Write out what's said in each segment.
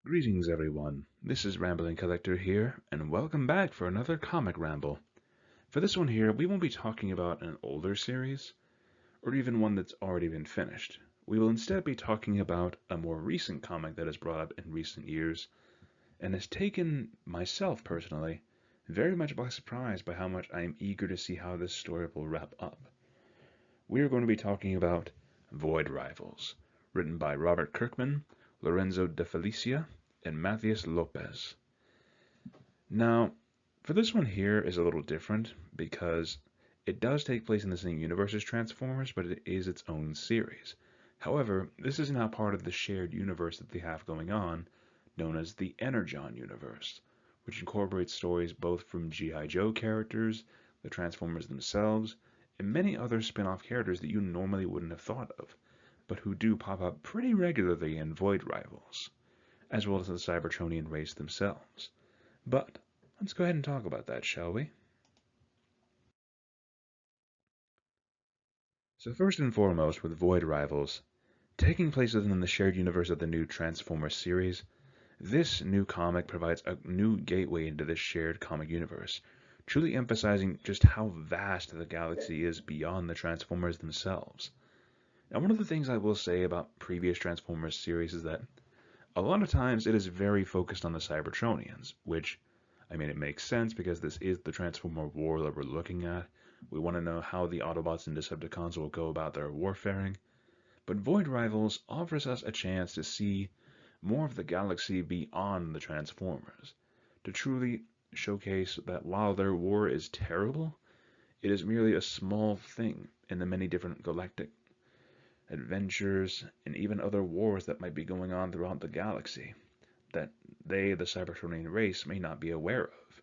Greetings, everyone. This is Rambling Collector here, and welcome back for another comic ramble. For this one here, we won't be talking about an older series, or even one that's already been finished. We will instead be talking about a more recent comic that has brought up in recent years, and has taken myself, personally, very much by surprise by how much I am eager to see how this story will wrap up. We are going to be talking about Void Rivals, written by Robert Kirkman, Lorenzo de Felici, and Matheus Lopez. Now, for this one here is a little different because it does take place in the same universe as Transformers, but it is its own series. However, this is now part of the shared universe that they have going on, known as the Energon Universe, which incorporates stories both from G.I. Joe characters, the Transformers themselves, and many other spin-off characters that you normally wouldn't have thought of, but who do pop up pretty regularly in Void Rivals, as well as the Cybertronian race themselves. But let's go ahead and talk about that, shall we? So first and foremost, with Void Rivals, taking place within the shared universe of the new Transformers series, this new comic provides a new gateway into this shared comic universe, truly emphasizing just how vast the galaxy is beyond the Transformers themselves. Now, one of the things I will say about previous Transformers series is that a lot of times it is very focused on the Cybertronians, which, I mean, it makes sense because this is the Transformer war that we're looking at. We want to know how the Autobots and Decepticons will go about their warfaring. But Void Rivals offers us a chance to see more of the galaxy beyond the Transformers, to truly showcase that while their war is terrible, it is merely a small thing in the many different galactic adventures, and even other wars that might be going on throughout the galaxy that they, the Cybertronian race, may not be aware of.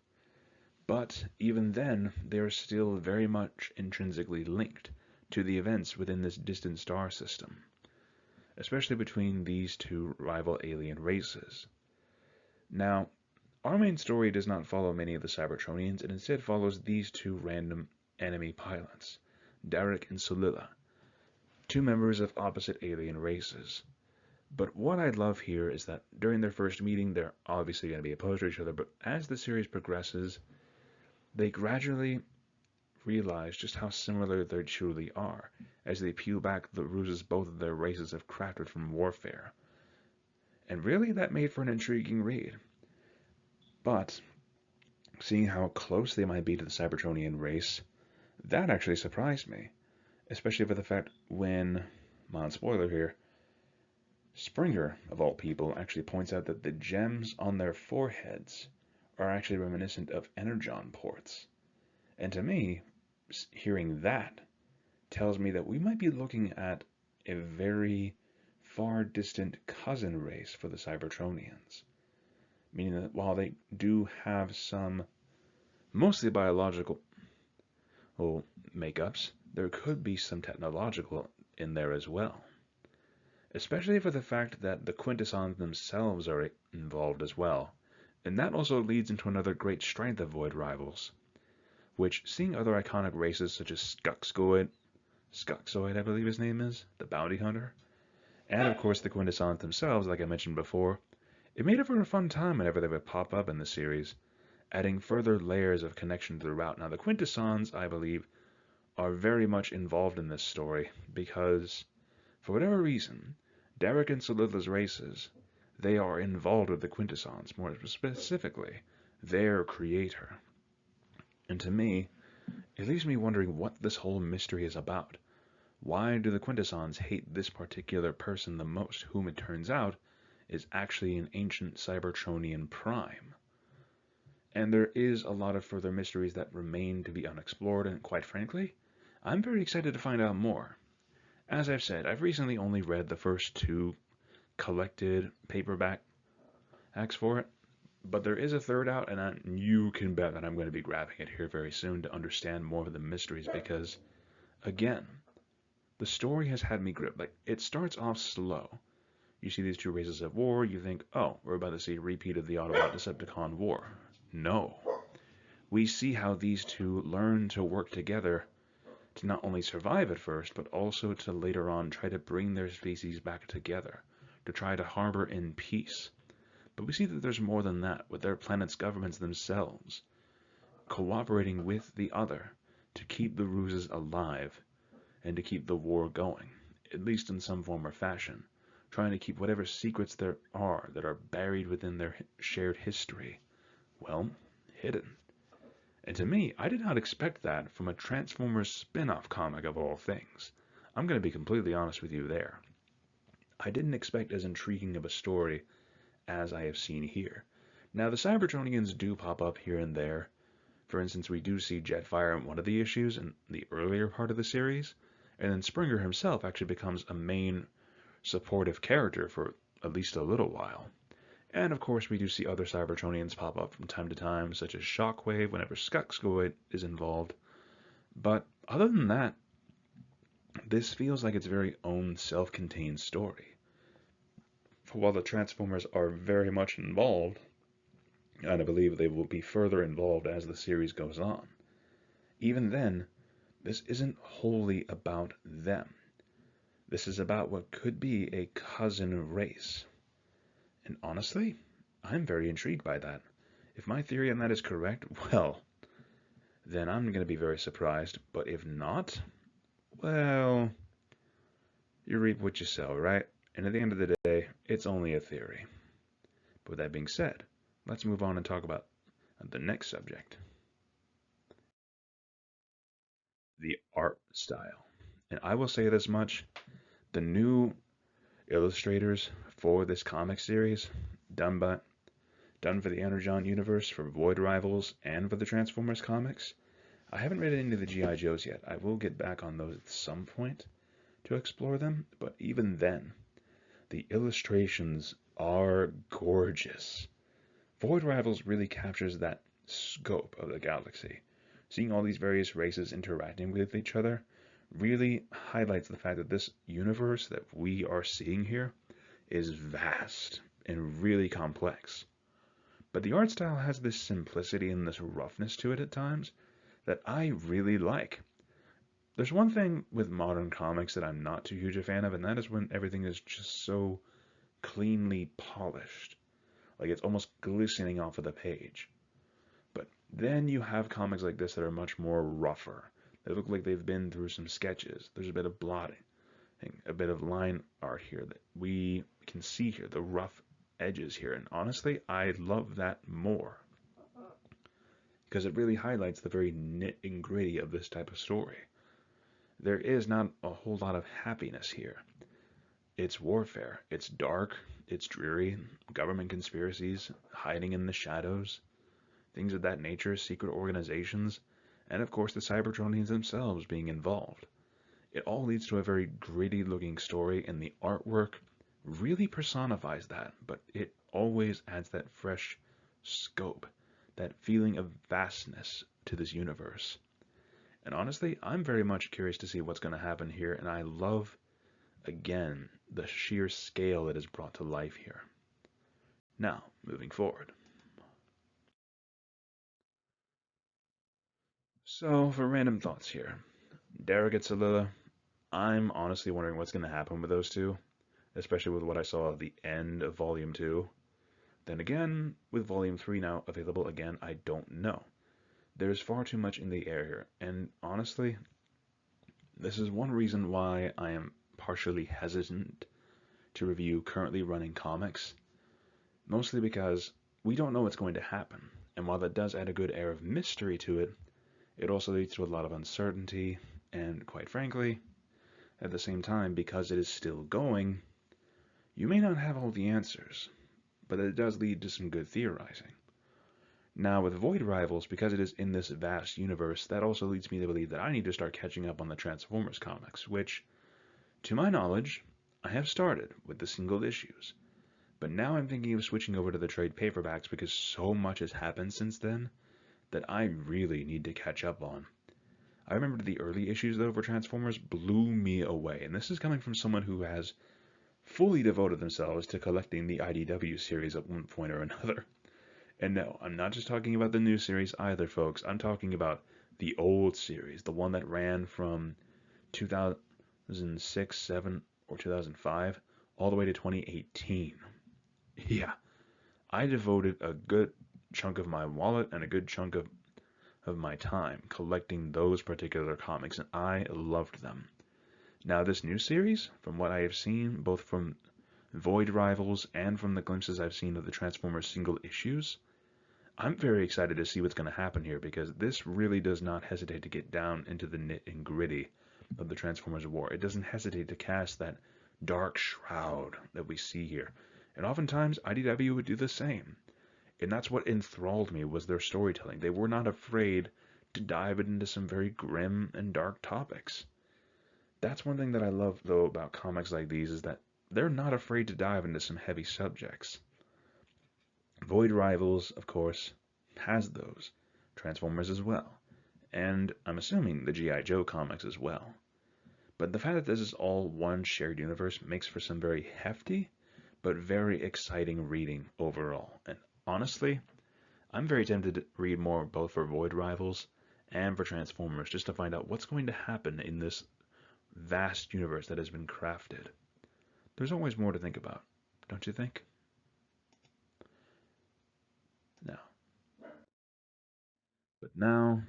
But even then, they are still very much intrinsically linked to the events within this distant star system, especially between these two rival alien races. Now, our main story does not follow many of the Cybertronians, and instead follows these two random enemy pilots, Derek and Solila, two members of opposite alien races. But what I love here is that during their first meeting, they're obviously going to be opposed to each other, but as the series progresses, they gradually realize just how similar they truly are, as they peel back the ruses both of their races have crafted from warfare. And really, that made for an intriguing read. But, seeing how close they might be to the Cybertronian race, that actually surprised me, especially for the fact when, mild spoiler here, Springer, of all people, actually points out that the gems on their foreheads are actually reminiscent of Energon ports. And to me, hearing that tells me that we might be looking at a very far distant cousin race for the Cybertronians. Meaning that while they do have some mostly biological makeups, there could be some technological in there as well. Especially for the fact that the Quintessons themselves are involved as well. And that also leads into another great strength of Void Rivals, which, seeing other iconic races such as Skuxoid I believe his name is, the bounty hunter, and of course the Quintessons themselves, like I mentioned before, it made it for a fun time whenever they would pop up in the series, adding further layers of connection throughout. Now the Quintessons, I believe, are very much involved in this story because, for whatever reason, Derek and Solila's races, they are involved with the Quintessons, more specifically, their creator. And to me, it leaves me wondering what this whole mystery is about. Why do the Quintessons hate this particular person the most, whom it turns out is actually an ancient Cybertronian prime? And there is a lot of further mysteries that remain to be unexplored, and quite frankly, I'm very excited to find out more. As I've said, I've recently only read the first two collected paperback acts for it, but there is a third out, and you can bet that I'm going to be grabbing it here very soon to understand more of the mysteries because, again, the story has had me gripped. Like, it starts off slow. You see these two races at war, you think, oh, we're about to see a repeat of the Autobot-Decepticon war. No. We see how these two learn to work together to not only survive at first, but also to later on try to bring their species back together, to try to harbor in peace. But we see that there's more than that, with their planet's governments themselves cooperating with the other to keep the ruses alive and to keep the war going, at least in some form or fashion, trying to keep whatever secrets there are that are buried within their shared history, well, hidden. And to me, I did not expect that from a Transformers spin-off comic of all things. I'm going to be completely honest with you there. I didn't expect as intriguing of a story as I have seen here. Now, the Cybertronians do pop up here and there. For instance, we do see Jetfire in one of the issues in the earlier part of the series, and then Springer himself actually becomes a main supportive character for at least a little while. And of course, we do see other Cybertronians pop up from time to time, such as Shockwave whenever Skuxgoid is involved. But other than that, this feels like its very own self-contained story. For while the Transformers are very much involved, and I believe they will be further involved as the series goes on, even then, this isn't wholly about them. This is about what could be a cousin race. And honestly, I'm very intrigued by that. If my theory on that is correct, well, then I'm going to be very surprised. But if not, well, you reap what you sow, right? And at the end of the day, it's only a theory. But with that being said, let's move on and talk about the next subject. The art style. And I will say this much, the new illustrators for this comic series, done for the Energon Universe, for Void Rivals, and for the Transformers comics, I haven't read any of the G.I. Joes yet. I will get back on those at some point to explore them, but even then, the illustrations are gorgeous. Void Rivals really captures that scope of the galaxy. Seeing all these various races interacting with each other really highlights the fact that this universe that we are seeing here is vast and really complex. But the art style has this simplicity and this roughness to it at times that I really like. There's one thing with modern comics that I'm not too huge a fan of, and that is when everything is just so cleanly polished. Like it's almost glistening off of the page. But then you have comics like this that are much more rougher. They look like they've been through some sketches. There's a bit of blotting, a bit of line art here that we can see here, the rough edges here. And honestly, I love that more because it really highlights the very nit and gritty of this type of story. There is not a whole lot of happiness here. It's warfare. It's dark. It's dreary. Government conspiracies, hiding in the shadows, things of that nature, secret organizations, and of course the Cybertronians themselves being involved. It all leads to a very gritty looking story, and the artwork really personifies that, but it always adds that fresh scope, that feeling of vastness to this universe. And honestly, I'm very much curious to see what's going to happen here, and I love, again, the sheer scale that is brought to life here. Now, moving forward. So, for random thoughts here, Derek and Salilla, I'm honestly wondering what's going to happen with those two, especially with what I saw at the end of Volume 2. Then again, with Volume 3 now available again, I don't know. There's far too much in the air here, and honestly, this is one reason why I am partially hesitant to review currently running comics, mostly because we don't know what's going to happen, and while that does add a good air of mystery to it, it also leads to a lot of uncertainty, and quite frankly, at the same time, because it is still going, you may not have all the answers, but it does lead to some good theorizing. Now, with Void Rivals, because it is in this vast universe, that also leads me to believe that I need to start catching up on the Transformers comics, which, to my knowledge, I have started with the single issues. But now I'm thinking of switching over to the trade paperbacks because so much has happened since then that I really need to catch up on. I remember the early issues, though, for Transformers blew me away, and this is coming from someone who has fully devoted themselves to collecting the IDW series at one point or another. And no, I'm not just talking about the new series either, folks. I'm talking about the old series, the one that ran from 2006, 7, or 2005, all the way to 2018. Yeah, I devoted a good chunk of my wallet and a good chunk of my time collecting those particular comics, and I loved them. Now, this new series, from what I have seen, both from Void Rivals and from the glimpses I've seen of the Transformers single issues, I'm very excited to see what's going to happen here, because this really does not hesitate to get down into the nit and gritty of the Transformers war. It doesn't hesitate to cast that dark shroud that we see here. And oftentimes, IDW would do the same. And that's what enthralled me, was their storytelling. They were not afraid to dive into some very grim and dark topics. That's one thing that I love, though, about comics like these, is that they're not afraid to dive into some heavy subjects. Void Rivals, of course, has those. Transformers as well. And I'm assuming the G.I. Joe comics as well. But the fact that this is all one shared universe makes for some very hefty, but very exciting reading overall. And honestly, I'm very tempted to read more both for Void Rivals and for Transformers, just to find out what's going to happen in this vast universe that has been crafted. There's always more to think about, don't you think? Now,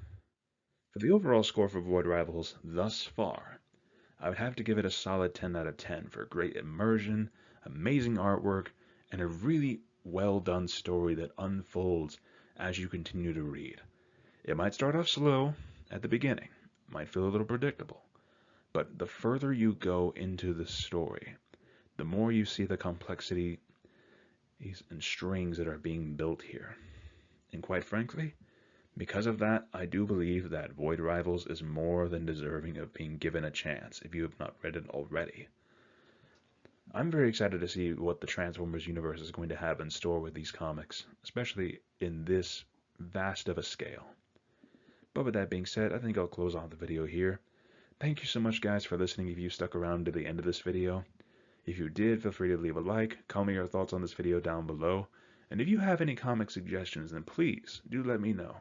for the overall score for Void Rivals thus far, I would have to give it a solid 10 out of 10 for great immersion, amazing artwork, and a really well done story that unfolds as you continue to read. It might start off slow at the beginning, might feel a little predictable, but the further you go into the story, the more you see the complexity and strings that are being built here. And quite frankly, because of that, I do believe that Void Rivals is more than deserving of being given a chance if you have not read it already. I'm very excited to see what the Transformers universe is going to have in store with these comics, especially in this vast of a scale. But with that being said, I think I'll close off the video here. Thank you so much, guys, for listening if you stuck around to the end of this video. If you did, feel free to leave a like, comment your thoughts on this video down below, and if you have any comic suggestions, then please do let me know.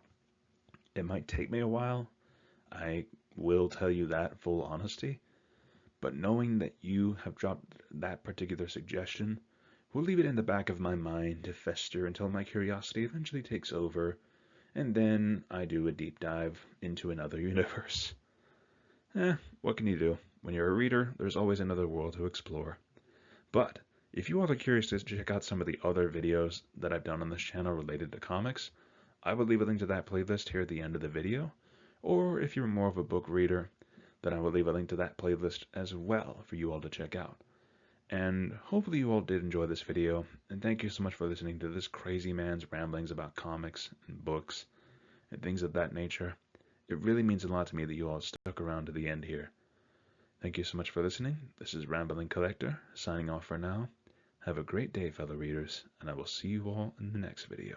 It might take me a while, I will tell you that, full honesty, but knowing that you have dropped that particular suggestion will leave it in the back of my mind to fester until my curiosity eventually takes over, and then I do a deep dive into another universe. What can you do? When you're a reader, there's always another world to explore. But if you all are curious to check out some of the other videos that I've done on this channel related to comics, I will leave a link to that playlist here at the end of the video, or if you're more of a book reader, then I will leave a link to that playlist as well for you all to check out. And hopefully you all did enjoy this video, and thank you so much for listening to this crazy man's ramblings about comics and books and things of that nature. It really means a lot to me that you all stuck around to the end here. Thank you so much for listening. This is Rambling Collector, signing off for now. Have a great day, fellow readers, and I will see you all in the next video.